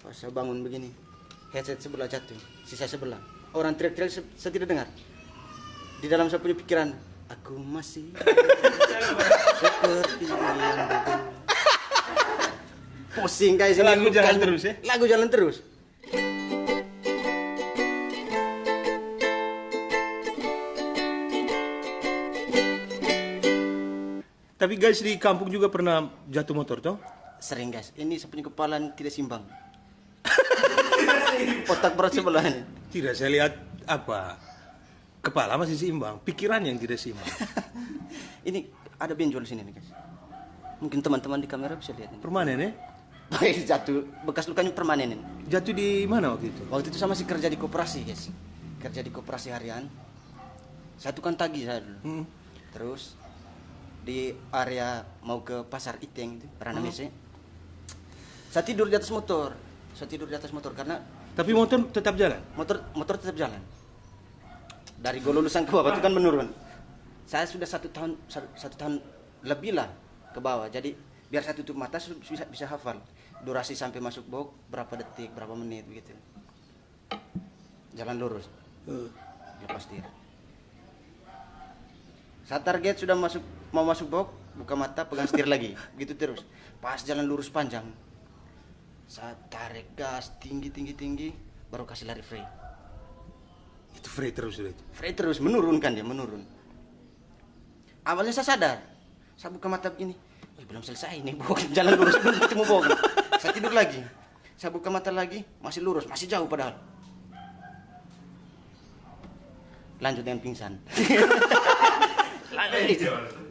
Pas saya bangun begini, headset sebelah jatuh, sisa sebelah. Orang teriak-teriak saya tidak dengar. Di dalam saya punya pikiran, aku masih seperti yang dulu. Pusing guys. Lagu jalan terus ya? Lagu jalan terus. Tapi guys di kampung juga pernah jatuh motor toh? Sering guys, ini saya punya kepala tidak simbang. Otak berat sebelah ini. Tidak, saya lihat apa? Kepala masih seimbang, pikiran yang tidak seimbang. Ini ada benjol sini nih guys. Mungkin teman-teman di kamera bisa lihat ini. Permanen ya? Jatuh, bekas lukanya permanen ini. Jatuh di mana waktu itu? Waktu itu saya masih kerja di koperasi guys. Kerja di koperasi harian. Saya tukang tagih saya dulu. Terus di area mau ke pasar Iteng itu, Ranamese. Saya tidur di atas motor. Karena Tapi motor tetap jalan? motor tetap jalan. Dari Gololusan ke bawah itu kan menurun. Saya sudah satu tahun lebih lah ke bawah. Jadi biar saya tutup mata bisa hafal durasi sampai masuk box berapa detik, berapa menit begitu. Jalan lurus. Lepas tir. Saat target sudah mau masuk box, buka mata, pegang setir lagi. Begitu terus. Pas jalan lurus panjang. Saya tarik gas tinggi, baru kasih lari free. Itu free terus sudah itu? Free terus, menurunkan dia, menurun. Awalnya saya sadar. Saya buka mata begini. Belum selesai nih, jalan lurus belum ketemu box. Saya tidur lagi. Saya buka mata lagi, masih lurus, masih jauh padahal. Lanjut dengan pingsan.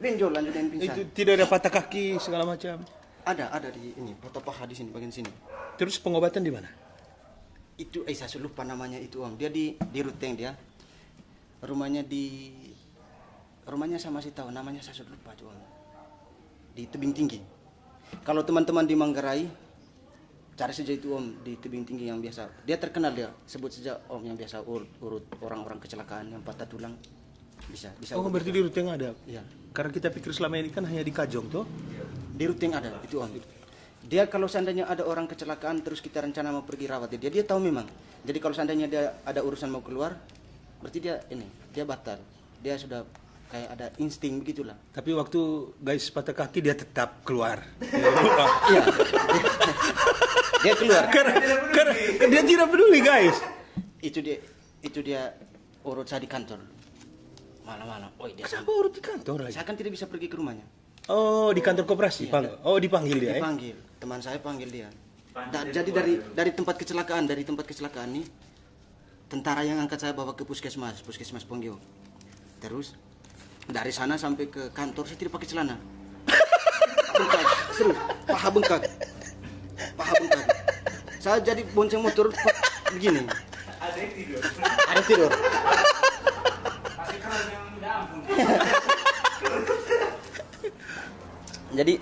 Benjol lanjut dengan pingsan. Itu tidak ada patah kaki segala macam? Ada di ini, patah paha di sini, bagian sini. Terus pengobatan di mana? Itu saya lupa namanya itu Om. Dia di Ruteng dia. Rumahnya saya masih tahu namanya, saya sudah lupa tuh Om. Di Tebing Tinggi. Kalau teman-teman di Manggarai cari saja itu Om di Tebing Tinggi yang biasa. Dia terkenal dia, sebut saja Om yang biasa urut orang-orang kecelakaan yang patah tulang. Bisa. Oh, berarti di Ruteng ada? Iya. Karena kita pikir selama ini kan hanya di Kajong toh? Di Ruteng ada itu Om. Dia kalau seandainya ada orang kecelakaan terus kita rencana mau pergi rawat dia tahu memang. Jadi kalau seandainya dia ada urusan mau keluar, berarti dia batal. Dia sudah kayak ada insting begitulah. Tapi waktu guys patah kaki dia tetap keluar. Iya. Dia keluar. Karena dia tidak peduli guys. Itu dia urut saya di kantor. Malam-malam. Dia Kenapa urut di kantor lagi? Saya kan tidak bisa pergi ke rumahnya. Oh, di kantor koperasi? Iya. Dipanggil dia? Dipanggil. Teman saya panggil dia. Jadi dari tempat kecelakaan nih, tentara yang angkat saya bawa ke puskesmas Ponggio. Terus dari sana sampai ke kantor saya tidak pakai celana. Bengkak, serius, paha bengkak. Saya jadi bonceng motor begini. Ada tidur. Jadi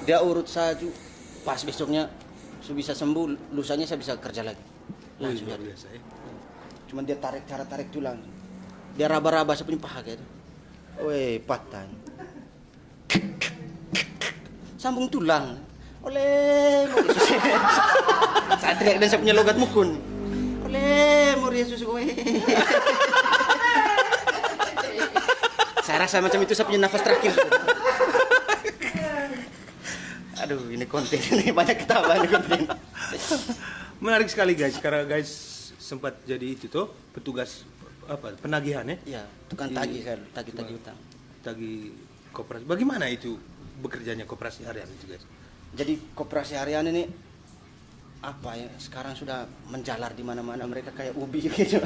dia urut saya tuh pas besoknya sudah bisa sembuh, lusanya saya bisa kerja lagi. Langsung luar jadi. biasa ya. Cuman dia cara tarik tulang. Dia raba-raba saya punya paha gitu. Patah. Sambung tulang. Oleh. Saya teriak dan saya punya logat mukun. Oleh, mau Yesus gue. Saya rasa macam itu saya punya nafas terakhir. Aduh, ini konten ini banyak ketawa ini konten. Menarik sekali guys, karena guys sempat jadi itu tuh petugas penagihan ya? Iya, tukang tagih utang. Tagih koperasi. Bagaimana itu bekerjanya koperasi harian itu guys? Jadi koperasi harian ini sekarang sudah menjalar di mana-mana, mereka kayak ubi gitu.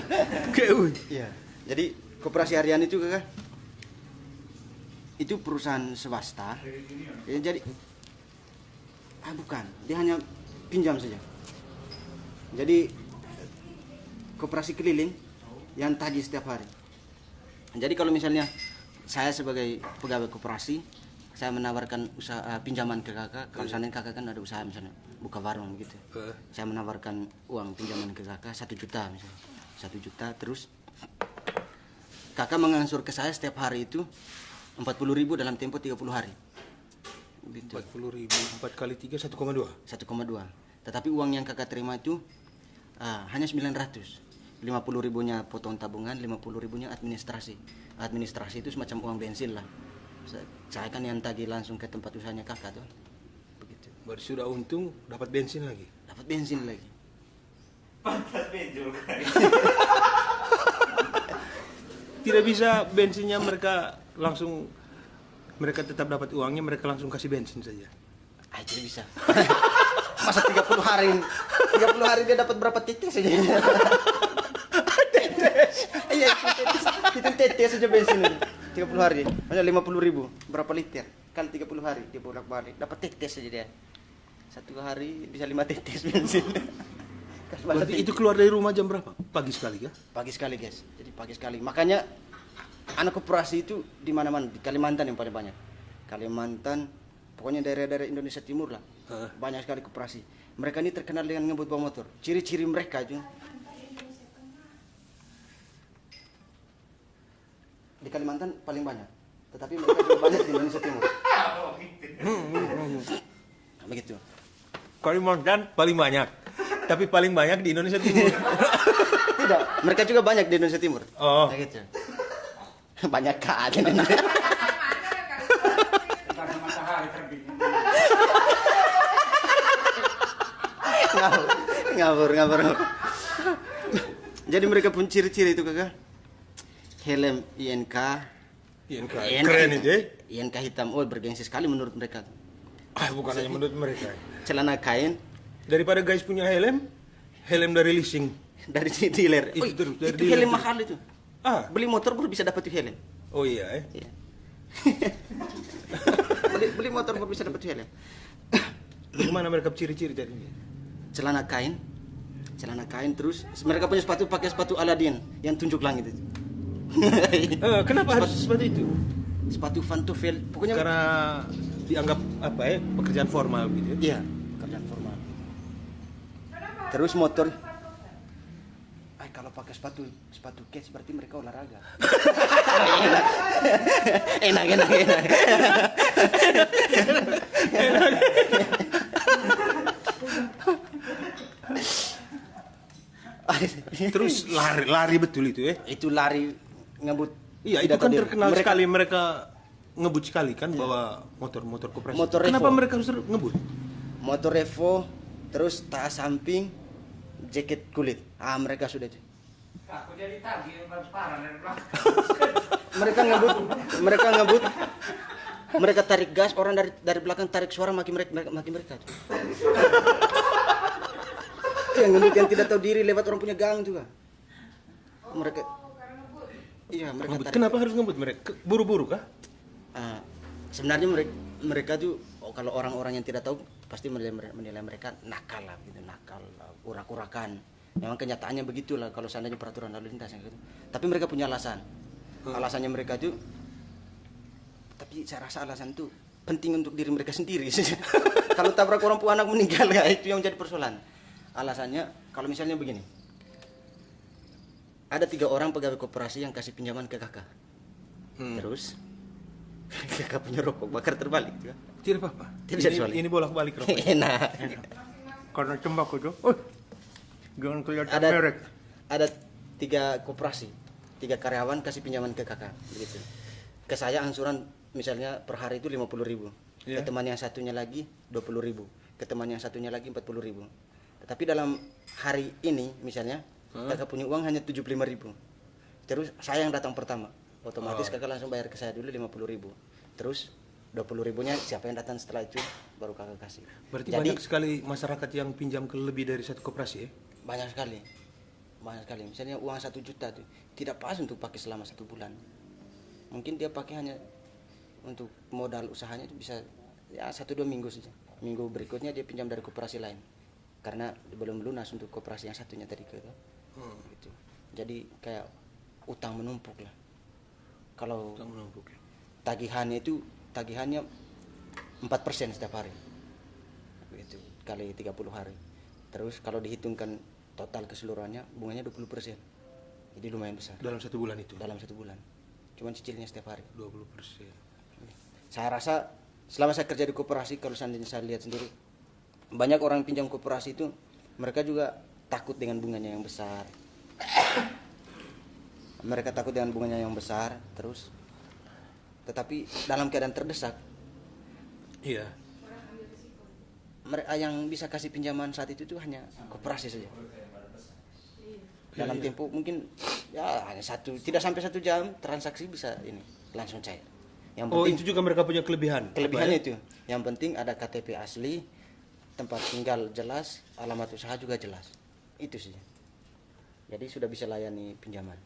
Kayak ubi. Iya. Jadi koperasi harian itu kakak itu perusahaan swasta. Jadi bukan, dia hanya pinjam saja. Jadi koperasi keliling yang tagih setiap hari. Jadi kalau misalnya saya sebagai pegawai koperasi, saya menawarkan usaha pinjaman ke kakak. Kalau seandainya kakak kan ada usaha misalnya buka warung gitu, saya menawarkan uang pinjaman ke kakak 1 juta misalnya, 1 juta. Terus kakak mengangsur ke saya setiap hari itu 40.000 dalam tempo 30 hari. Betul. 40.000, 4 kali 3, 1,2. 1,2. Tetapi uang yang kakak terima itu hanya 900. 50 ribunya potong tabungan, 50 ribunya administrasi. Administrasi itu semacam uang bensin lah. Saya kan yang tagih langsung ke tempat usahanya kakak tuh. Begitu. Baru sudah untung dapat bensin lagi. Dapat bensin lagi. Pantas benjol kan. Tidak bisa bensinnya mereka tetap dapat uangnya, mereka langsung kasih bensin saja. Tidak bisa. Masa 30 hari 30 hari dia dapat berapa tetes saja? Tetes. Iya, itu tetes saja bensin itu. 30 hari. Hanya 50 ribu. Berapa liter? Kali 30 hari dia bolak-balik. Dapat tetes saja dia. 1 hari bisa 5 tetes bensin. Berarti itu keluar dari rumah jam berapa? Pagi sekali kah? Pagi sekali, guys. Jadi pagi sekali. Makanya anak koperasi itu di mana-mana, di Kalimantan yang paling banyak. Kalimantan, pokoknya daerah-daerah Indonesia Timur lah. Banyak sekali koperasi. Mereka ini terkenal dengan ngebut bawa motor. Ciri-ciri mereka itu di Kalimantan paling banyak. Tetapi mereka juga banyak di Indonesia Timur. Begitu. Kalimantan paling banyak, tapi paling banyak di Indonesia Timur. Tidak, mereka juga banyak di Indonesia Timur. Oh. Gitu. Banyak kan. Ngabur. Jadi mereka pun ciri-ciri itu kakak. Helm INK. INK. Keren itu ya? INK hitam. Oh, bergengsi sekali menurut mereka. Bukan hanya menurut mereka. Celana kain Daripada guys punya helm dari leasing. dari dealer. Itu Oh, terus, dari itu dealer helm terus. mahal itu. Beli motor baru bisa dapat itu helm. Oh iya Iya. beli motor baru bisa dapat itu helm. Bagaimana mereka ciri-ciri tadi? Celana kain terus mereka punya sepatu pakai sepatu Aladin yang tunjuk langit itu. Kenapa harus seperti itu? Sepatu Pantofel pokoknya Karena dianggap pekerjaan formal gitu ya? iya, pekerjaan formal. Terus motor kalau pakai sepatu cats berarti mereka olahraga. enak. Terus lari betul itu ya? Itu lari ngebut. Iya, itu tidak kan tahu diri. terkenal sekali mereka ngebut sekali kan bawa motor koperasi. Motor Kenapa Evo. mereka harus ngebut? Motor Evo, terus tas samping, jaket kulit. Mereka sudah itu. Aku jadi tagih parah dari belakang. Mereka ngebut. Mereka tarik gas, orang dari belakang tarik suara maki mereka. Yang ngebut yang tidak tahu diri lewat orang punya gang juga. Mereka mereka Ngebut. tarik. Kenapa harus ngebut mereka? Buru-buru kah? Sebenarnya mereka tuh kalau orang-orang yang tidak tahu pasti menilai mereka nakal lah gitu, urak-urakan. Memang kenyataannya begitulah kalau seandainya peraturan lalu lintas gitu. Tapi mereka punya alasan. Alasannya mereka tuh, tapi saya rasa alasan itu penting untuk diri mereka sendiri. Kalau tabrak orang tua anak meninggal ya itu yang jadi persoalan. Alasannya kalau misalnya begini. Ada 3 orang pegawai koperasi yang kasih pinjaman ke kakak. Terus kakak punya rokok bakar terbalik juga. Tidak apa-apa. Tidak bisa disuali. Ini bolak-balik rokok. Enak. Karena tembakau itu. Jangan kelihatan Ada merek. ada 3 koperasi, 3 karyawan kasih pinjaman ke kakak begitu. Ke saya angsuran misalnya per hari itu 50.000. Iya. Ke teman yang satunya lagi 20.000. Ke teman yang satunya lagi 40.000. Tetapi dalam hari ini misalnya kakak punya uang hanya 75.000. Terus saya yang datang pertama. Otomatis kakak langsung bayar ke saya dulu 50.000. Terus 20.000-nya siapa yang datang setelah itu baru kakak kasih. Berarti Jadi, banyak sekali masyarakat yang pinjam ke lebih dari satu koperasi ya? banyak sekali. Misalnya uang 1 juta tuh tidak pas untuk pakai selama 1 bulan. Mungkin dia pakai hanya untuk modal usahanya itu bisa ya 1-2 minggu saja. Minggu berikutnya dia pinjam dari koperasi lain. Karena belum lunas untuk koperasi yang satunya tadi gitu. Jadi kayak utang menumpuk lah. Kalau tagihannya 4% setiap hari. Itu kali 30 hari. Terus kalau dihitungkan total keseluruhannya bunganya 20%. Jadi lumayan besar. Dalam 1 bulan itu? Dalam 1 bulan. Cuman cicilnya setiap hari. 20%. Saya rasa selama saya kerja di koperasi, kalau seandainya saya lihat sendiri, banyak orang pinjam koperasi itu mereka juga takut dengan bunganya yang besar. Mereka takut dengan bunganya yang besar, terus tetapi dalam keadaan terdesak, Iya. mereka yang bisa kasih pinjaman saat itu tuh hanya koperasi saja. Dalam tempo mungkin ya hanya tidak sampai 1 jam transaksi bisa ini langsung cair. Yang Oh, penting itu juga mereka punya kelebihan. kelebihannya Apa ya? itu. Yang penting ada KTP asli, tempat tinggal jelas, alamat usaha juga jelas. Itu sih. Jadi sudah bisa layani pinjaman.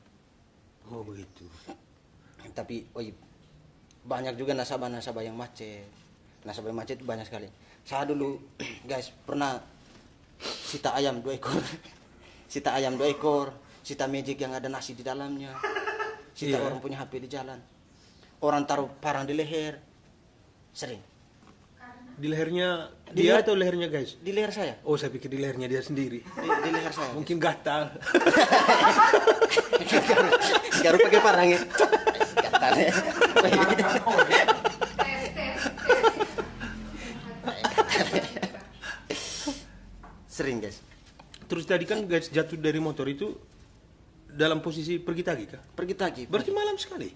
Oh, begitu. Tapi banyak juga nasabah-nasabah yang macet. Nasabah yang macet itu banyak sekali. Saya dulu guys pernah sita ayam 2 ekor. Sita ayam 2 ekor, sita magic yang ada nasi di dalamnya. Sita Iya. orang punya HP di jalan. Orang taruh parang di leher. Sering. Di lehernya Di dia leher- atau lehernya guys? Di leher saya. Oh, saya pikir di lehernya dia sendiri. Di leher saya. Mungkin gatal. Garu pakai parang ya. Katanya. Sering guys. Terus tadi kan guys jatuh dari motor itu dalam posisi pergi tagi kah? Pergi tagi. Berarti malam sekali.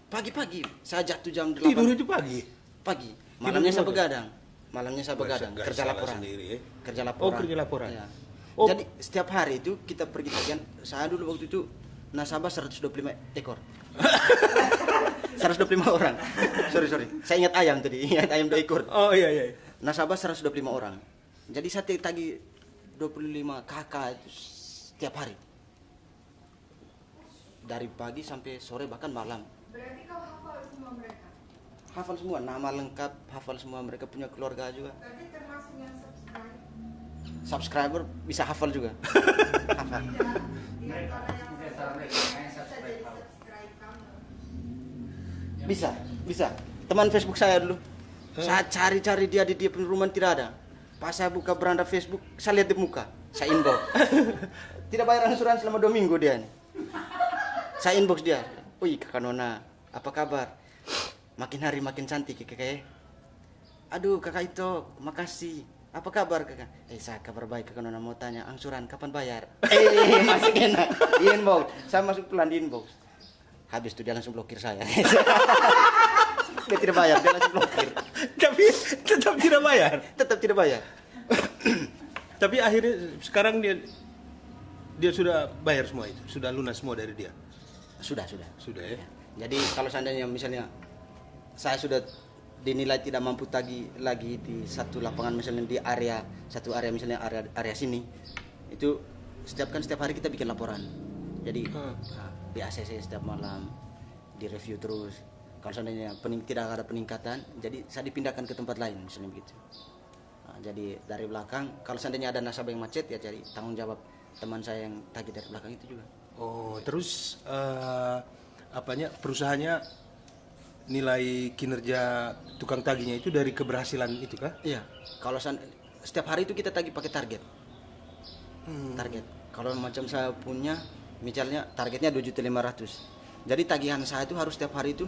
Pagi-pagi. Saya jatuh jam 8 Tidur itu pagi. pagi. Malamnya di saya motor? begadang. Malamnya saya begadang. Guys, Kerja salah laporan. sendiri, ya. Kerja laporan. Oh, kerja laporan. Iya. Oh. Jadi setiap hari itu kita pergi tagihan. Saya dulu waktu itu nasabah 125 ekor. 125 orang. Sorry. Saya ingat ayam tadi. Ingat ayam 2 ekor. Oh iya iya. Nasabah 125 orang. Jadi saya tagih 25 kakak itu setiap hari. Dari pagi sampai sore bahkan malam. Berarti kau hafal semua mereka? Hafal semua, nama lengkap, hafal semua, mereka punya keluarga juga. Berarti termasuk yang subscribe? Subscriber bisa hafal juga. Hafal. Di antara yang bisa jadi subscribe kamu. Bisa. Teman Facebook saya dulu. Saya cari-cari dia di dia punya rumah tidak ada. Pas saya buka beranda Facebook, saya lihat di muka. Saya inbox. Tidak bayar angsuran selama 2 minggu dia nih. Saya inbox dia. Wih kakak Nona, apa kabar? Makin hari makin cantik kakak. Aduh kakak itu, makasih. Apa kabar kakak? Saya kabar baik kakak Nona, mau tanya angsuran kapan bayar? Masih enak. Di inbox. Saya masuk pelan di inbox. Habis itu dia langsung blokir saya. Dia tidak bayar, dia langsung blokir. Tapi tetap tidak bayar. Tetap tidak bayar. Tapi akhirnya sekarang dia sudah bayar semua itu, sudah lunas semua dari dia. Sudah. Sudah ya. Jadi kalau seandainya misalnya saya sudah dinilai tidak mampu tagih lagi di satu lapangan misalnya di satu area misalnya area sini, itu setiap hari kita bikin laporan. Jadi di ACC setiap malam di review terus. Kalau seandainya tidak ada peningkatan, jadi saya dipindahkan ke tempat lain misalnya begitu. Jadi dari belakang, kalau seandainya ada nasabah yang macet ya jadi tanggung jawab teman saya yang tagih dari belakang itu juga. Oh, terus perusahaannya nilai kinerja tukang tagihnya itu dari keberhasilan itu kah? Iya. Kalau setiap hari itu kita tagih pakai target. Target. Kalau macam saya punya, misalnya targetnya 2.500.000. Jadi tagihan saya itu harus setiap hari itu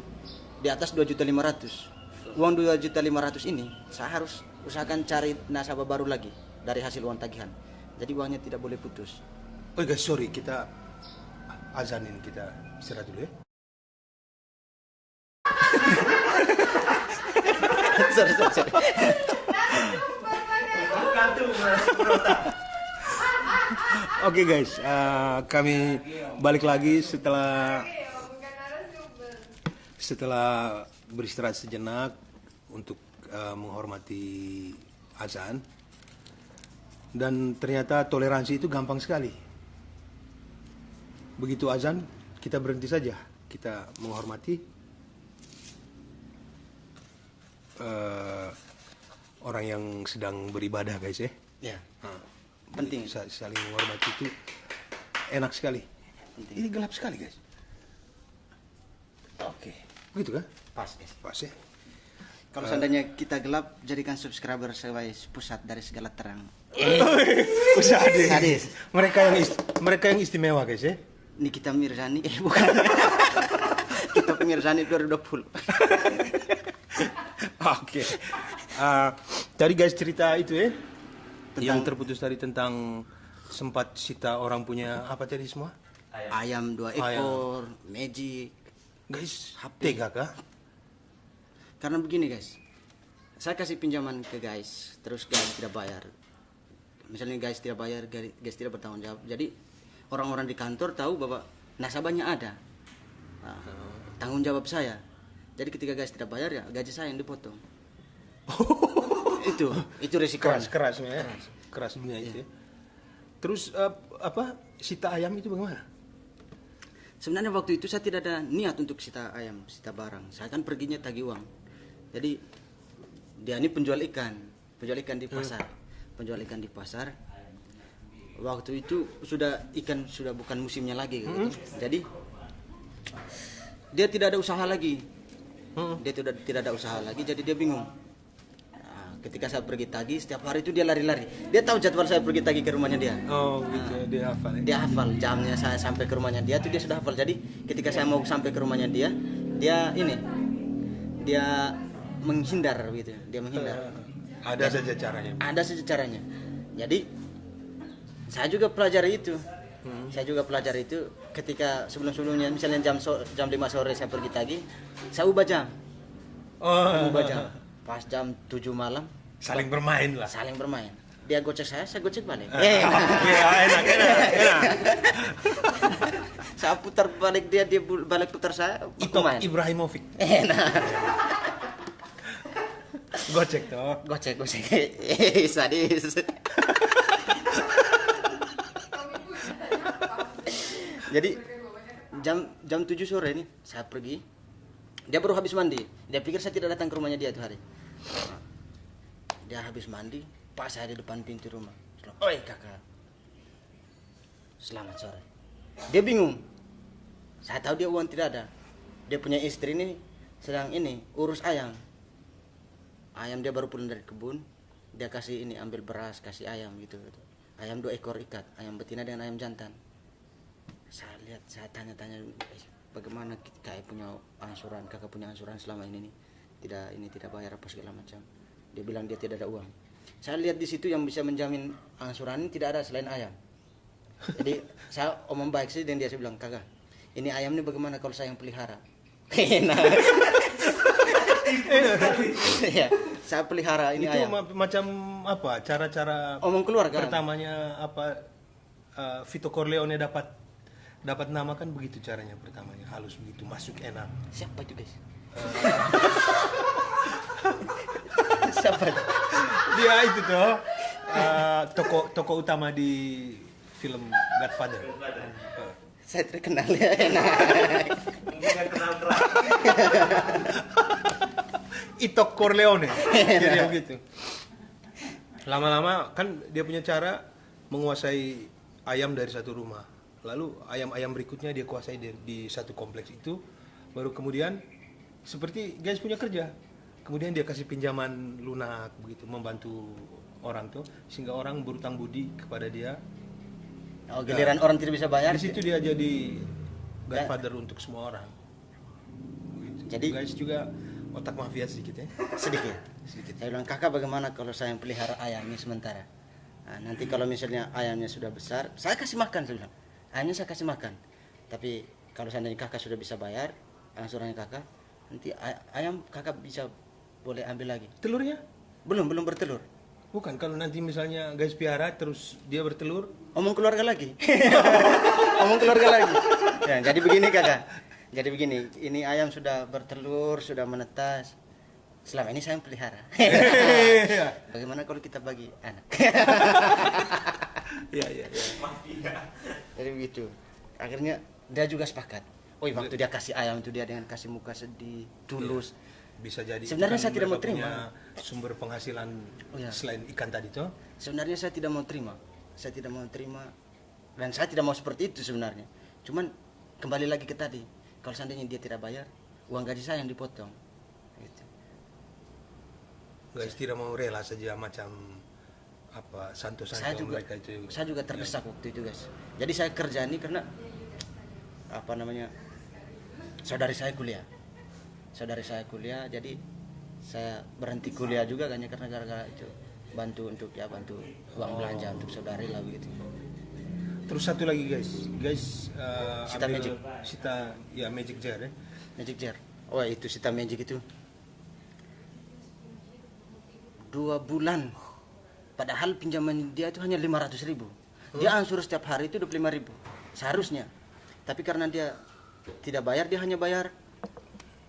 di atas 2.500.000. Uang 2.500.000 ini saya harus usahakan cari nasabah baru lagi dari hasil uang tagihan. Jadi uangnya tidak boleh putus. Oh guys, sorry, kita azanin, kita istirahat dulu ya. sorry. Oke guys, kami balik lagi setelah Bukan narasumber. beristirahat sejenak untuk menghormati azan. Dan ternyata toleransi itu gampang sekali. Begitu azan, kita berhenti saja, kita menghormati orang yang sedang beribadah guys ya. Ya. Penting. Saling menghormati itu enak sekali. Penting. Ini gelap sekali guys. Oke, begitu kan? Pas, guys. Pas ya. Kalau seandainya kita gelap, jadikan subscriber sebagai pusat dari segala terang. Sadis. Mereka yang istimewa guys ya. Nikita Mirzani, bukan. Kita Mirzani 2020. Oke. Tadi guys cerita itu ya, yang Tentang- terputus tadi tentang sempat sita orang punya apa tadi semua? Ayam 2 ekor, magic. Guys, HP. tega kah? Karena begini guys, saya kasih pinjaman ke guys, terus guys tidak bayar. Misalnya guys tidak bayar, guys tidak bertanggung jawab. Jadi orang-orang di kantor tahu bahwa nasabahnya ada. Nah, tanggung jawab saya. Jadi ketika guys tidak bayar ya gaji saya yang dipotong. itu risiko. Keras ya. Keras dunia itu ya. Terus apa sita ayam itu bagaimana? Sebenarnya waktu itu saya tidak ada niat untuk sita ayam, sita barang. Saya kan perginya tagih uang. Jadi dia ini penjual ikan di pasar. Penjual ikan di pasar. Waktu itu ikan sudah bukan musimnya lagi gitu. Jadi dia tidak ada usaha lagi. Dia tidak ada usaha lagi, jadi dia bingung. Nah, ketika saya pergi tagih, setiap hari itu dia lari-lari. Dia tahu jadwal saya pergi tagih ke rumahnya dia. Oh gitu, dia hafal ya. Dia hafal jamnya saya sampai ke rumahnya dia tuh dia sudah hafal. Jadi ketika saya mau sampai ke rumahnya dia menghindar gitu. Dia menghindar. Ada saja caranya. Ada saja caranya. Jadi saya juga pelajari itu. Saya juga pelajari itu ketika sebelum-sebelumnya misalnya jam 5 sore saya pergi tagih, saya ubah jam. Ubah jam. Pas jam 7 malam Saling bermain lah. saling bermain. Dia gocek saya gocek balik. Iya, enak. Saya putar balik dia balik putar saya. Itu aku main. Ibrahimovic. Enak. Gocek toh. Gocek. Sadis. Jadi jam 7 sore nih saya pergi. Dia baru habis mandi. Dia pikir saya tidak datang ke rumahnya dia itu hari. Dia habis mandi, pas saya di depan pintu rumah. Oi kakak, selamat sore. Dia bingung. Saya tahu dia uang tidak ada. Dia punya istri ini sedang urus ayam. Ayam dia baru pulang dari kebun. Dia kasih ambil beras, kasih ayam gitu. Ayam 2 ekor ikat, ayam betina dengan ayam jantan. Saya lihat, saya tanya-tanya bagaimana kakak punya angsuran selama ini nih. Tidak bayar apa segala macam. Dia bilang dia tidak ada uang. Saya lihat di situ yang bisa menjamin angsuran ini tidak ada selain ayam. Jadi saya omong baik sih dan dia bilang, "Kakak, ini ayam ini bagaimana kalau saya yang pelihara?" Nah. Ya, saya pelihara ini Itu ayam. macam apa? Cara-cara Omong keluar kan. pertamanya apa? Vito Corleone dapat nama kan begitu caranya pertamanya, halus begitu, masuk enak. Siapa itu, guys? Siapa itu? Dia itu toh tokoh utama di film Godfather. Saya terkenal ya. Nah. Bukan kenal keras. Ito Corleone. Jadi begitu. Lama-lama kan dia punya cara menguasai ayam dari satu rumah. Lalu ayam-ayam berikutnya dia kuasai di satu kompleks itu. Baru kemudian seperti guys punya kerja. Kemudian dia kasih pinjaman lunak begitu, membantu orang tuh sehingga orang berutang budi kepada dia. Oh, giliran orang tidak bisa bayar. Di situ dia jadi Godfather untuk semua orang. Begitu. Jadi guys juga otak mafia sedikit ya. sedikit. Sedikit. Saya bilang, "Kakak, bagaimana kalau saya yang pelihara ayam ini sementara? Nah, nanti kalau misalnya ayamnya sudah besar, saya kasih makan," saya bilang. "Ayamnya saya kasih makan. Tapi kalau seandainya kakak sudah bisa bayar angsurannya kakak, nanti ayam kakak bisa boleh ambil lagi." Telurnya? Belum bertelur. Bukan, kalau nanti misalnya guys piara terus dia bertelur. Omong keluarga lagi. Omong keluarga lagi. Ya, jadi begini kakak. Jadi begini, ini ayam sudah bertelur, sudah menetas. Selama ini saya yang pelihara. Bagaimana kalau kita bagi anak? Iya. Mafia. Jadi begitu. Akhirnya dia juga sepakat. Oh, waktu dia kasih ayam itu dia dengan kasih muka sedih, tulus. Bisa jadi. Sebenarnya ikan saya tidak mau mereka terima. punya sumber penghasilan Iya. selain ikan tadi tuh. Sebenarnya saya tidak mau terima. Saya tidak mau terima. Dan saya tidak mau seperti itu sebenarnya. Cuman kembali lagi ke tadi. Kalau seandainya dia tidak bayar, uang gaji saya yang dipotong. Gitu. Guys tidak mau rela saja macam apa Saya santo-santo juga, mereka itu. saya juga terdesak waktu itu, guys. Jadi saya kerja ini karena saudari saya kuliah. Jadi saya berhenti kuliah juga kan ya, karena gara-gara itu bantu uang belanja untuk saudari lah begitu. Terus satu lagi guys, Sita Magic. Sita ya Magic Jar ya. Magic Jar. Oh itu Sita Magic itu 2 bulan. Padahal pinjaman dia itu hanya 500.000. Dia ansur setiap hari itu 25.000 seharusnya. Tapi karena dia tidak bayar, dia hanya bayar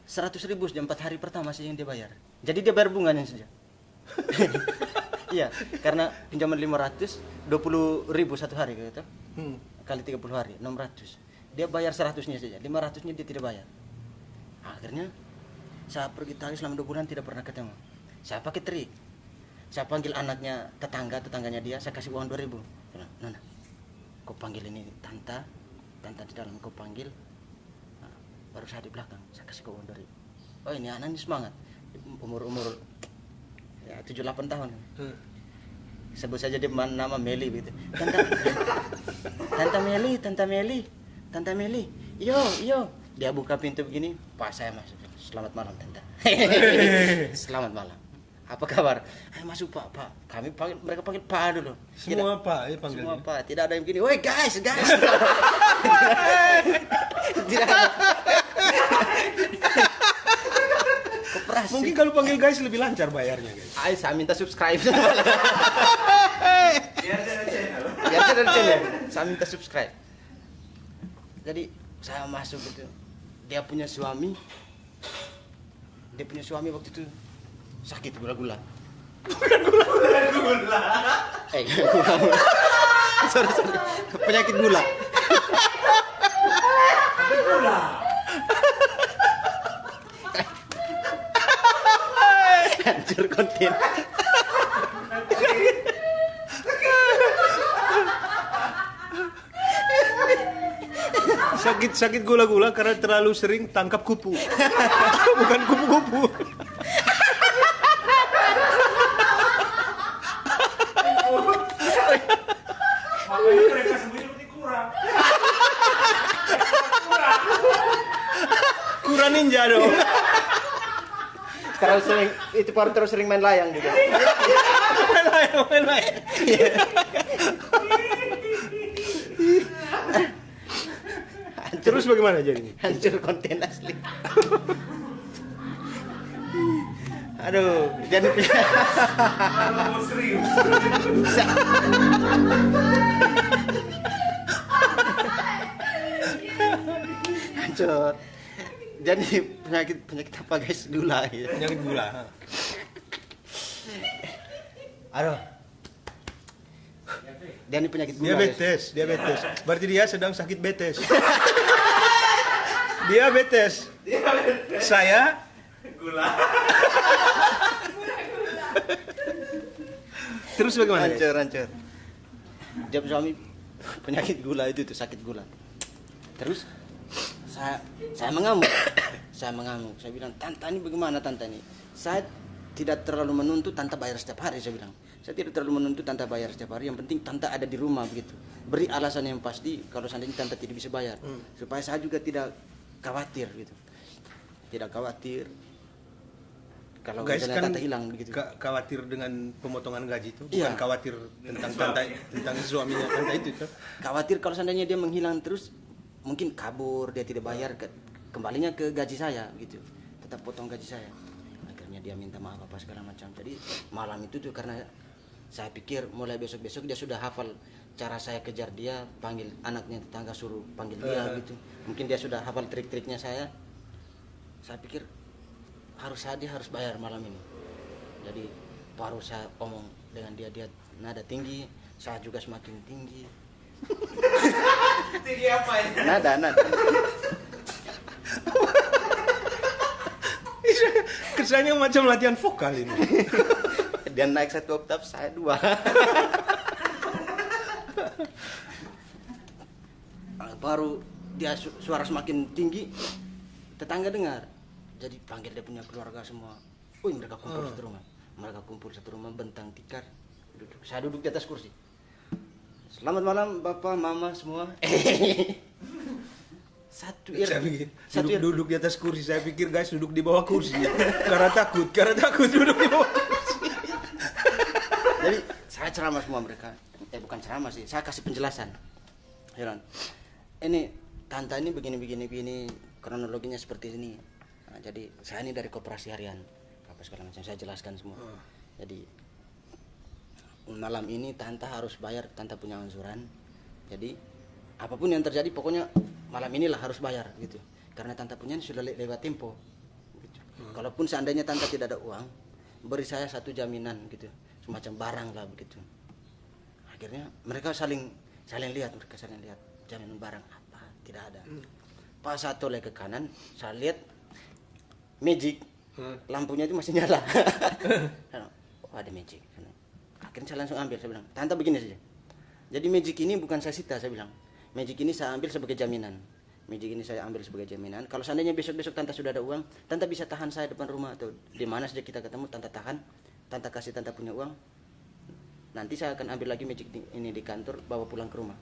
100.000 sejam 4 hari pertama saja yang dia bayar. Jadi dia bayar bunganya saja. Iya, karena pinjaman 500, 20.000 satu hari gitu. Kali 30 hari, 600. Dia bayar 100-nya saja, 500-nya dia tidak bayar. Akhirnya saya pergi tagih selama 2 bulan tidak pernah ketemu. Saya pakai trik. Saya panggil anaknya tetangganya dia, saya kasih uang 2.000. Nona, kau panggil ini tante di dalam, kau panggil. Nah, baru saya di belakang, saya kasih kau uang 2.000. Oh ini anak ini semangat. Umur ya 7-8 tahun. Sebut saja dia nama Meli gitu. Tante Meli. Yo. Dia buka pintu begini, pas saya masuk. Selamat malam tante. Selamat malam. Apa kabar? Ayo masuk pak. Mereka panggil pak dulu. Semua pak ya panggilnya. Semua pak. Tidak ada yang begini. Woi guys. Tidak ada. Koperasi. Mungkin kalau panggil guys lebih lancar bayarnya guys. Ayo saya minta subscribe. Biar ada channel. Saya minta subscribe. Jadi saya masuk gitu. Dia punya suami waktu itu sakit gula-gula. Gula. Sorry. Penyakit gula. Hancur konten. Sakit gula-gula karena terlalu sering tangkap kupu. Bukan kupu-kupu. Makanya mereka sembunyi seperti kurang. Kura ninja dong. Terus sering main layang gitu. Main layang. Terus bagaimana jadinya? Hancur konten asli. Aduh, jadi Kalau mau serius. hancur. Jadi penyakit apa guys? Gula gitu. Penyakit gula. Aduh. Dia ini penyakit gula. Guys. Diabetes. Berarti dia sedang sakit betes. Diabetes. Saya Gula. terus bagaimana? Hancur. Dia suami penyakit gula itu tuh, sakit gula. Terus saya mengamuk. Saya bilang, "Tante ini bagaimana tante ini? Saya tidak terlalu menuntut tante bayar setiap hari," saya bilang. "Saya tidak terlalu menuntut tante bayar setiap hari, yang penting tante ada di rumah begitu. Beri alasan yang pasti kalau seandainya tante tidak bisa bayar, supaya saya juga tidak khawatir gitu. Tidak khawatir kalau Guys, misalnya tante hilang begitu." Khawatir dengan pemotongan gaji itu, Iya. bukan khawatir tentang suaminya tante itu tuh. Khawatir kalau seandainya dia menghilang terus, mungkin kabur, dia tidak bayar, kembalinya ke gaji saya gitu, tetap potong gaji saya. Akhirnya dia minta maaf apa segala macam. Jadi malam itu tuh, karena saya pikir mulai besok dia sudah hafal cara saya kejar dia, panggil anaknya tetangga suruh panggil dia gitu. Mungkin dia sudah hafal trik-triknya saya. Saya pikir dia harus bayar malam ini. Jadi baru saya omong dengan dia nada tinggi, saya juga semakin tinggi. Tinggi apa ini? Nada. Kesannya macam latihan vokal ini. Dia naik 1 oktav, saya 2. Baru dia suara semakin tinggi, tetangga dengar. Jadi panggil dia punya keluarga semua. Wih, mereka kumpul satu rumah, bentang tikar. Saya duduk di atas kursi. "Selamat malam Bapak, Mama semua." satu Saya pikir satu duduk di atas kursi. Saya pikir guys duduk di bawah kursi karena takut duduk di bawah kursi. Jadi saya ceramah semua mereka. Bukan ceramah sih, saya kasih penjelasan. Heran. Ini tante ini begini kronologinya seperti ini. Nah, jadi saya ini dari koperasi harian apa segala macam saya jelaskan semua. Jadi malam ini tante harus bayar, tante punya angsuran. Jadi apapun yang terjadi pokoknya malam inilah harus bayar gitu. Karena tante punya ini sudah lewat tempo. Gitu. Kalaupun seandainya tante tidak ada uang, beri saya satu jaminan gitu, semacam barang lah begitu. Akhirnya mereka saling lihat, jaminan barang apa tidak ada. Pas saya toleh ke kanan, saya lihat magic, lampunya itu masih nyala. Oh ada magic. Akhirnya saya langsung ambil, saya bilang, tante begini saja. Jadi magic ini bukan saya sita, saya bilang. Magic ini saya ambil sebagai jaminan. Kalau seandainya besok-besok tante sudah ada uang, tante bisa tahan saya depan rumah atau di mana saja kita ketemu, tante tahan, tante kasih tante punya uang. Nanti saya akan ambil lagi magic ini di kantor, bawa pulang ke rumah.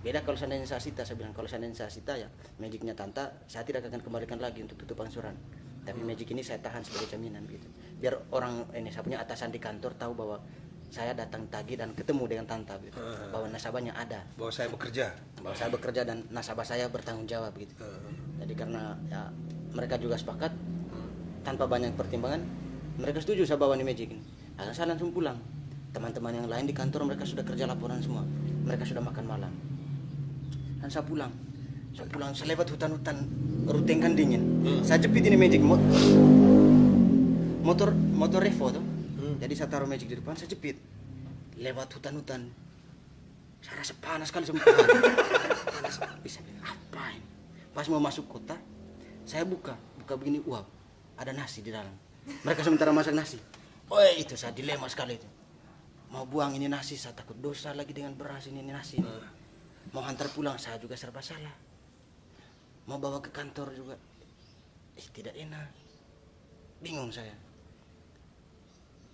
Beda kalau seandainya saya sita, saya bilang. Kalau seandainya saya sita ya, magicnya tante saya tidak akan kembalikan lagi untuk tutup angsuran. Tapi magic ini saya tahan sebagai jaminan gitu. Biar orang ini saya punya atasan di kantor tahu bahwa saya datang tagih dan ketemu dengan tante gitu. Bahwa nasabahnya ada. Bahwa saya bekerja Dan nasabah saya bertanggung jawab gitu. Jadi karena ya mereka juga sepakat tanpa banyak pertimbangan, mereka setuju saya bawa ini magic ini. Akhirnya saya langsung pulang. Teman-teman yang lain di kantor mereka sudah kerja laporan semua. Mereka sudah makan malam. Dan saya pulang. Saya lewat hutan-hutan rute yang kan dingin. Saya jepit ini magic motor Revo tuh. Jadi saya taruh magic di depan, saya jepit. Lewat hutan-hutan. Saya rasa panas sekali sama panas. Bisa apa ini? Pas mau masuk kota, saya buka begini, wow, ada nasi di dalam. Mereka sementara masak nasi. Oh itu saya dilema sekali itu. Mau buang ini nasi, saya takut dosa lagi dengan beras ini nasi. Mau hantar pulang, saya juga serba salah. Mau bawa ke kantor juga, tidak enak. Bingung saya.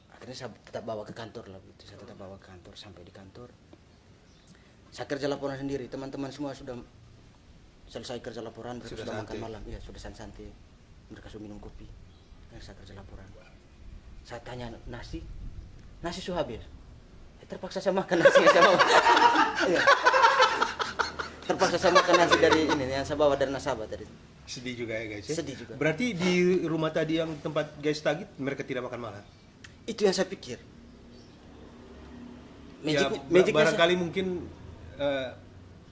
Akhirnya saya tetap bawa ke kantor lah gitu. Saya tetap bawa ke kantor. Sampai di kantor saya kerja laporan sendiri. Teman-teman semua sudah selesai kerja laporan. Mereka sudah makan malam. Iya sudah santai. Mereka sudah minum kopi. Saya kerja laporan. Saya tanya nasi sudah habis. Terpaksa saya makan nasi yang saya bawa. Iya. Terpaksa saya makan nasi dari ini yang saya bawa dari nasabah tadi. Sedih juga ya guys ya? Sedih juga. Berarti di rumah tadi yang tempat guys tagih mereka tidak makan malam? Itu yang saya pikir. Magic barangkali mungkin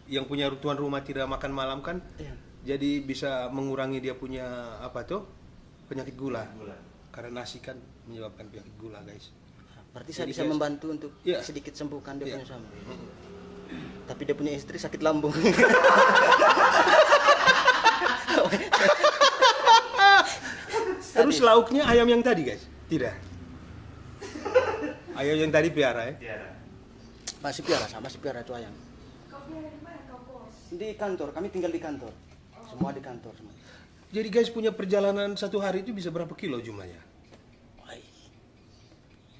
yang punya tuan rumah tidak makan malam kan, jadi bisa mengurangi dia punya penyakit gula. Karena nasi kan menyebabkan penyakit gula guys. Berarti saya bisa membantu untuk sedikit sembuhkan dia punya suami. Tapi dia punya istri sakit lambung. Terus lauknya ayam yang tadi guys? Tidak. Ayam yang tadi piara ya? Masih piara itu ayam. Kau piara di mana kau bos? Di kantor, kami tinggal di kantor. Semua di kantor semua. Jadi guys punya perjalanan satu hari itu bisa berapa kilo jumlahnya?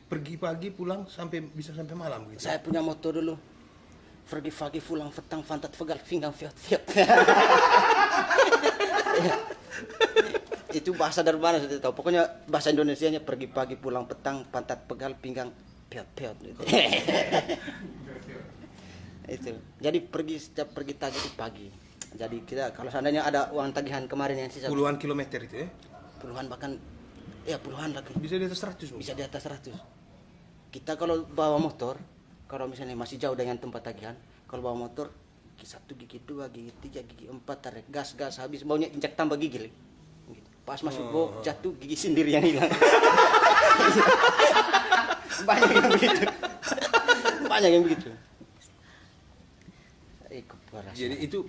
Pergi pagi pulang bisa sampai malam gitu. Saya punya moto dulu. Pergi pagi pulang petang fantat fegal pinggang fiat. Itu bahasa dari mana saya tahu. Pokoknya bahasa Indonesianya pergi pagi pulang petang pantat pegal pinggang piot gitu. Itu. Jadi setiap pergi tagih itu pagi. Jadi kita kalau seandainya ada uang tagihan kemarin yang sisa puluhan kilometer itu ya? Puluhan bahkan puluhan lagi. Bisa di atas 100 Bisa di atas 100. Kita kalau bawa motor, kalau misalnya masih jauh dengan tempat tagihan, kalau bawa motor gigi 1, gigi 2, gigi 3, gigi 4 tarik gas habis baunya injak tambah gigi. Pas masuk bau jatuh gigi sendiri yang hilang. Banyak yang begitu. Jadi itu.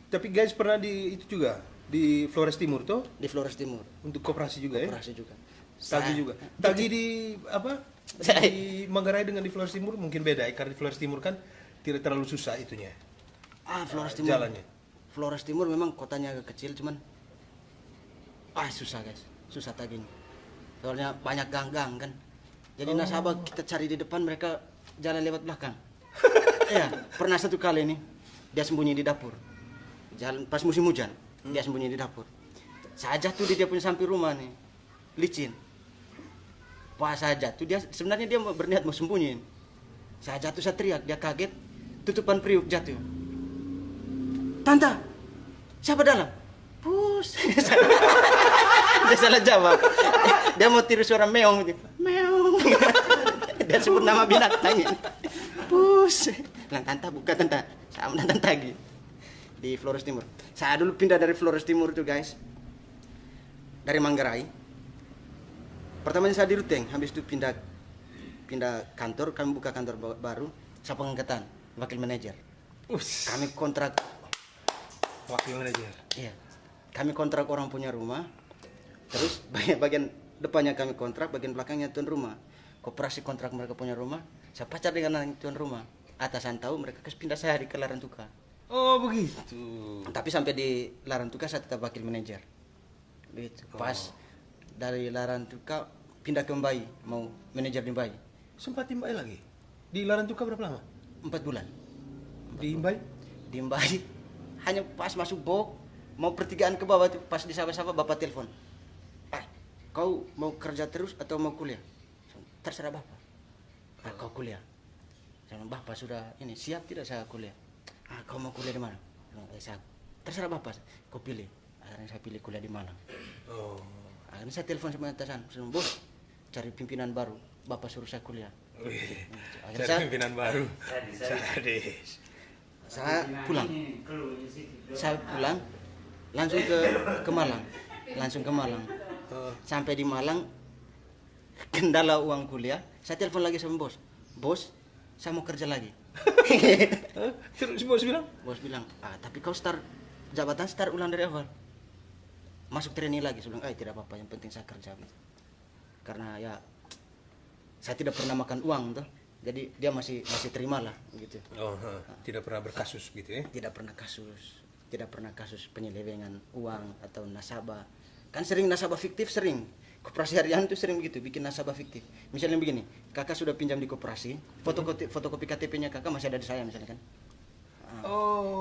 Tapi guys pernah itu juga di Flores Timur toh? Di Flores Timur. Untuk koperasi juga ya? Koperasi juga. Tagih juga. Tagih di apa? Di Manggarai dengan di Flores Timur mungkin beda ya, karena di Flores Timur kan tidak terlalu susah itunya. Flores Timur. Jalannya. Flores Timur memang kotanya agak kecil cuman susah guys. Susah tagihnya. Soalnya banyak gang-gang kan. Jadi nasabah kita cari di depan, mereka jalan lewat belakang. Iya, pernah satu kali nih dia sembunyi di dapur. jalan pas musim hujan, dia sembunyi di dapur. Saya jatuh di dia punya samping rumah nih, licin. Pas saya jatuh, sebenarnya dia berniat mau sembunyiin. Saya jatuh, saya teriak, dia kaget, tutupan periuk jatuh. Tante, siapa dalam? Pus. Dia salah jawab. Dia mau tiru suara meong gitu. Meong. Dia sebut nama binatangnya. Pus. Bilang, tante buka tante. Sama tante lagi. Di Flores Timur. Saya dulu pindah dari Flores Timur tuh guys. Dari Manggarai. Pertamanya saya di Ruteng, habis itu pindah kantor, kami buka kantor baru, saya pengangkatan, wakil manajer. Kami kontrak wakil manajer. Iya. Kami kontrak orang punya rumah. Terus bagian depannya kami kontrak, bagian belakangnya tuan rumah. Koperasi kontrak mereka punya rumah, saya pacar dengan tuan rumah. Atasan tahu mereka pindah saya ke Larantuka. Oh, begitu. Tapi sampai di Larantuka saya tetap wakil manajer. Begitu. Pas dari Larantuka pindah ke Mbai, mau manajer di Mbai. Sempat di Mbai lagi? Di Larantuka berapa lama? 4 bulan. Di Mbai? Di Mbai hanya pas masuk bok, mau pertigaan ke bawah tuh, pas disapa-sapa bapak telepon. Kau mau kerja terus atau mau kuliah? Terserah bapak. Kau kuliah. Sama bapak sudah ini siap tidak saya kuliah? Kau mau kuliah di mana? Terserah bapak. Kau pilih. Akhirnya saya pilih kuliah di Malang. Oh. Akhirnya saya telepon sama atasan, bos, cari pimpinan baru. Bapak suruh saya kuliah. Cari pimpinan baru. Sadis. Saya pulang. Langsung ke Malang. Sampai di Malang, kendala uang kuliah, saya telepon lagi sama bos. Bos, saya mau kerja lagi. Terus bos bilang? Bos bilang, tapi kau jabatan start ulang dari awal. Masuk training lagi, saya bilang, tidak apa-apa, yang penting saya kerja. Karena ya, saya tidak pernah makan uang tuh. Jadi dia masih terima lah gitu. Tidak pernah berkasus gitu ya? Tidak pernah kasus penyelewengan uang atau nasabah. Kan sering nasabah fiktif sering. Koperasi harian itu sering begitu, bikin nasabah fiktif. Misalnya begini, kakak sudah pinjam di koperasi, fotokopi KTP-nya kakak masih ada di saya misalnya kan.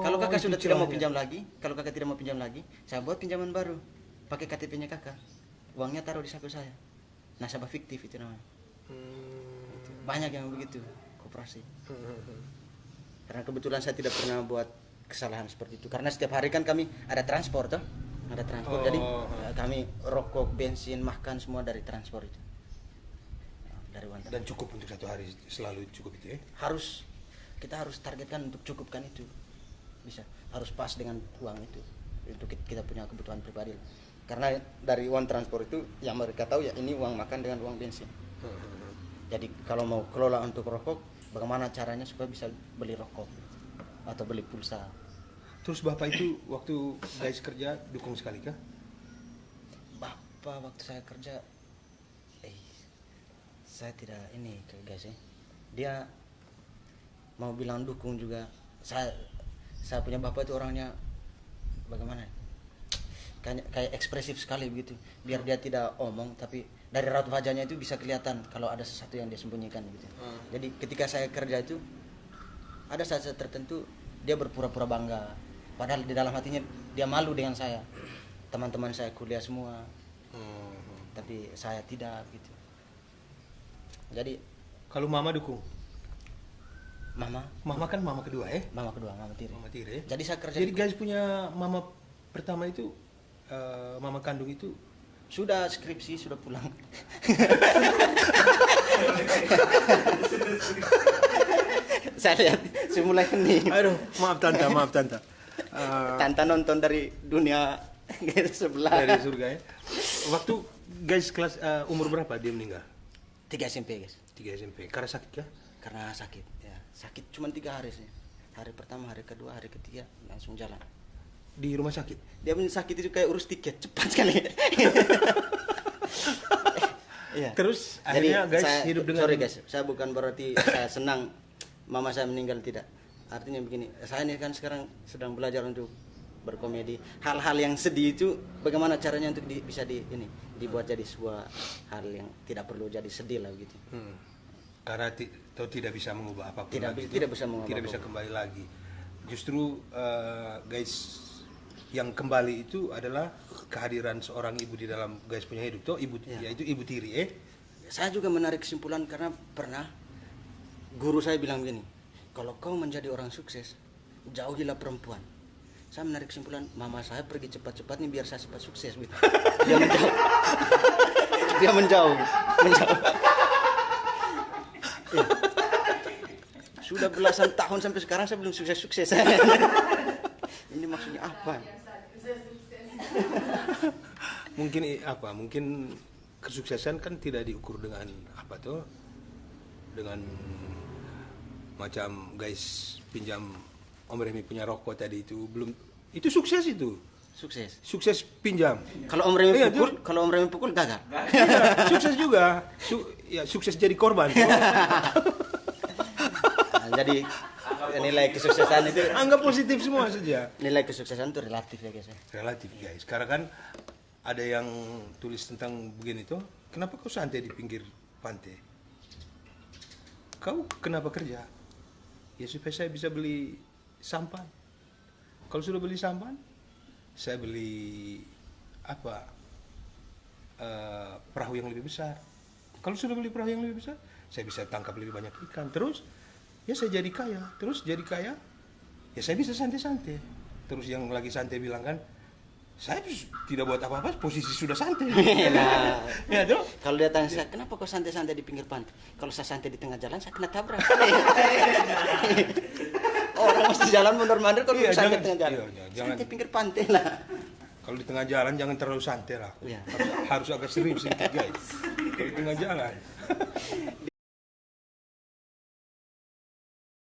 Kalau kakak sudah tidak mau pinjam lagi, saya buat pinjaman baru, pakai KTP-nya kakak, uangnya taruh di saku saya. Nasabah fiktif itu namanya. Banyak yang begitu koperasi. Karena kebetulan saya tidak pernah buat kesalahan seperti itu. Karena setiap hari kan kami ada transport toh. Jadi kami rokok, bensin, makan semua dari transport itu. Dari uang. Dan cukup untuk satu hari, selalu cukup itu ya? Kita harus targetkan untuk cukupkan itu. Bisa, harus pas dengan uang itu. Untuk kita punya kebutuhan pribadi. Karena dari uang transport itu yang mereka tahu ya ini uang makan dengan uang bensin. Jadi kalau mau kelola untuk rokok, bagaimana caranya supaya bisa beli rokok atau beli pulsa. Terus bapak itu waktu guys kerja dukung sekali kah? Bapak waktu saya kerja, saya tidak ini guys ya. Dia mau bilang dukung juga. Saya punya bapak itu orangnya bagaimana? Kayak ekspresif sekali begitu. Biar dia tidak omong, tapi dari raut wajahnya itu bisa kelihatan kalau ada sesuatu yang dia sembunyikan gitu. Jadi ketika saya kerja itu ada saat-saat tertentu dia berpura-pura bangga. Padahal di dalam hatinya dia malu dengan saya. Teman-teman saya kuliah semua. Tapi saya tidak gitu. Jadi kalau mama dukung? Mama kan mama kedua ya? Mama kedua, mama tiri. Mama tiri ya? Jadi saya kerja. Jadi guys punya mama pertama itu mama kandung itu sudah skripsi, sudah pulang. Saya lihat simulasi ini. Aduh, maaf tante. Tante nonton dari dunia sebelah. Dari surga ya. Waktu guys kelas umur berapa dia meninggal? 3 SMP guys. 3 SMP. Karena sakit kah? Karena sakit. Ya, sakit cuma 3 hari sih. Hari pertama, hari kedua, hari ketiga langsung jalan. Di rumah sakit? Dia sakit itu kayak urus tiket cepat sekali. Iya. Terus akhirnya guys hidup dengan. Sorry guys, saya bukan berarti saya senang mama saya meninggal, tidak. Artinya begini, saya ini kan sekarang sedang belajar untuk berkomedi. Hal-hal yang sedih itu bagaimana caranya untuk bisa dibuat jadi sebuah hal yang tidak perlu jadi sedih lah gitu. Karena tidak bisa mengubah apapun. Tidak bisa mengubah. Tidak bisa kembali lagi. Justru guys yang kembali itu adalah kehadiran seorang ibu di dalam Guys Punya Hidup, toh ibu, Ya. yaitu Ibu Tiri. Saya juga menarik kesimpulan karena pernah guru saya bilang begini, kalau kau menjadi orang sukses, jauhilah perempuan. Saya menarik kesimpulan, mama saya pergi cepat-cepat nih biar saya cepat sukses gitu. Dia menjauh. Dia menjauh. Ya. Sudah belasan tahun sampai sekarang saya belum sukses-sukses. Ini maksudnya apa? Mungkin kesuksesan kan tidak diukur dengan apa tuh, dengan macam guys pinjam Om Remi punya rokok tadi itu, belum itu sukses itu. Sukses. Pinjam. Kalau Om Remi Iya, pukul, kalau Om Remi pukul gagal. Iya, sukses juga. Sukses jadi korban. Nah, jadi nilai kesuksesan itu, Anggap positif semua saja. nilai kesuksesan itu relatif ya guys. Relatif guys. Sekarang kan ada yang tulis tentang begini tuh, kenapa kau santai di pinggir pantai? Kau kenapa kerja? Ya supaya saya bisa beli sampan. Kalau sudah beli sampan, saya beli perahu yang lebih besar. Kalau sudah beli perahu yang lebih besar, saya bisa tangkap lebih banyak ikan. Terus ya saya jadi kaya. Terus jadi kaya, ya saya bisa santai-santai. Terus yang lagi santai bilang kan, saya tidak buat apa-apa, posisi sudah santai. Nah, Ya tuh. kalau dia tanya saya, kenapa kok santai-santai di pinggir pantai? Kalau saya santai di tengah jalan, saya kena tabrak. Orang mesti jalan mundur-mandur kalau Iya, santai jangan- di tengah jalan. iya, jangan. Santai pinggir pantai lah. Kalau di tengah jalan jangan terlalu santai lah. Iya. Harus agak serius sedikit guys. Kalau di tengah jalan.